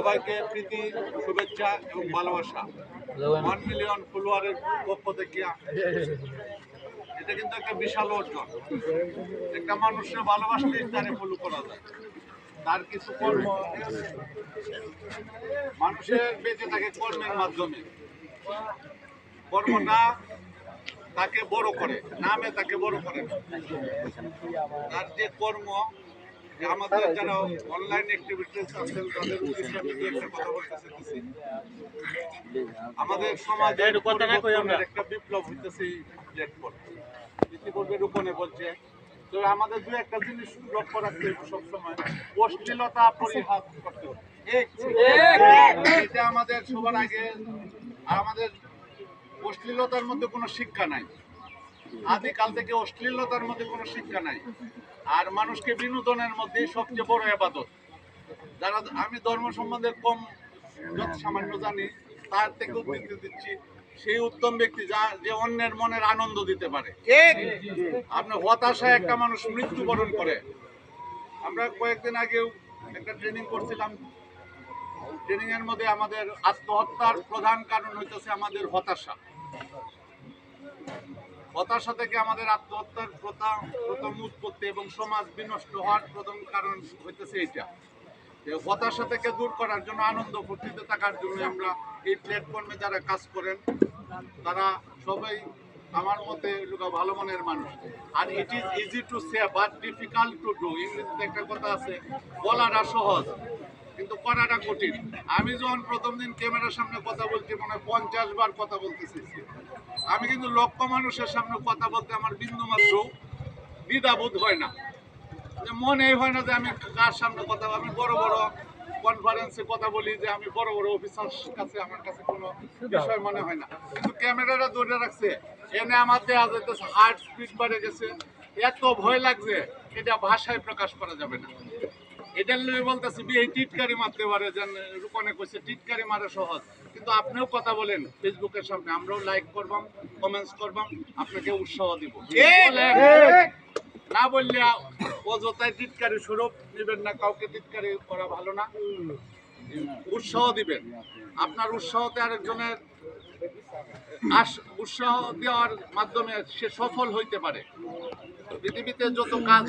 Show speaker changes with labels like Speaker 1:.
Speaker 1: সবাইকে প্রীতি, শুভেচ্ছা এবং ভালোবাসা। 1 মিলিয়ন ফলোয়ারের পক্ষ থেকে এটা কিন্তু একটা বিশাল অর্জন। একটা মানুষের ভালোবাসলেই তারে ফলো করা যায়। তার কিছু কর্ম মানুষের বেঁচে থাকে কর্মের মাধ্যমে। কর্মটা তাকে বড় করে, নামে তাকে বড় করে না। তার যে কর্ম, আমাদের যারা অনলাইন অ্যাক্টিভিটিস আছেন তাদের উদ্দেশ্যে আমি একটা কথা বলতে চাইতেছি। আমাদের সমাজে একটা বিপ্লব হইতেছে এই প্ল্যাটফর্ম। ইতিপূর্বে রূপনে বলছে, তো আমাদের দু একটা জিনিস লক্ষ্য রাখতে হবে সবসময়, অশ্লীলতা পরিহার করতে হবে। এটা আমাদের সবার আগে। আমাদের অশ্লীলতার মধ্যে কোনো শিক্ষা নাই, আদিকাল থেকে অশ্লীলতার মধ্যে কোনো শিক্ষা নাই। আর মানুষকে বিনোদনের মধ্যে সবচেয়ে বড় ইবাদত। যারা আমি ধর্ম সম্বন্ধে কম যত সামান্য জানি, তার থেকে উদ্ধৃতি দিচ্ছি, সেই উত্তম ব্যক্তি যে অন্যের মনের আনন্দ দিতে পারে। আপনার হতাশায় একটা মানুষ মৃত্যুবরণ করে। আমরা কয়েকদিন আগেও একটা ট্রেনিং করছিলাম। ট্রেনিং এর মধ্যে আমাদের আত্মহত্যার প্রধান কারণ হইতেছে আমাদের হতাশা। হতাশা থেকে আমাদের আত্মহত্যার প্রথম উৎপত্তি এবং সমাজ বিনষ্ট হওয়ার প্রথম কারণ হইতেছে এইটা। হতাশা থেকে দূর করার জন্য, আনন্দ ফুর্তিতে থাকার জন্য আমরা এই প্ল্যাটফর্মে যারা কাজ করেন তারা সবাই আমার মতে ভালো মনের মানুষ। আর it is easy to say but difficult to do. ইংরেজিতে একটা কথা আছে, বলাটা সহজ কিন্তু করাটা কঠিন। আমি যখন প্রথম দিন ক্যামেরার সামনে কথা বলছি, মনে হয় 50 বার কথা বলতেছি। আমি কিন্তু লক্ষ মানুষের সামনে কথা বলতে আমার বিন্দুমাত্র দ্বিধাবোধ হয় না, মনেই হয় না যে আমি কার সামনে কথা বলবো। আমি বড় বড় কনফারেন্সে কথা বলি, যে আমি বড় বড় অফিসার কাছে, আমার কাছে কোনো বিষয় মনে হয় না। কিন্তু ক্যামেরাটা ধরে রাখছে, এনে আমার দেওয়া যাইতেছে, হার্ট স্পিড বেড়ে গেছে, এত ভয় লাগছে, এটা ভাষায় প্রকাশ করা যাবে না। এটার লোক বলতেছি এই টিটকারি মারতে পারে, যেন রূপনে কইছে টিটকারি মারা সহজ, কিন্তু আপনিও কথা বলেন ফেসবুকের সামনে, আমরাও লাইক করবাম, কমেন্টস করবাম, আপনাকে উৎসাহ দিব। না বললে অযথায় টিটকারি স্বরূপ নেবেন না, কাউকে টিটকারি করা ভালো না। উৎসাহ দিবেন, আপনার উৎসাহতে আরেকজনের উৎসাহ দেওয়ার মাধ্যমে সে সফল হইতে পারে। পৃথিবীতে যত কাজ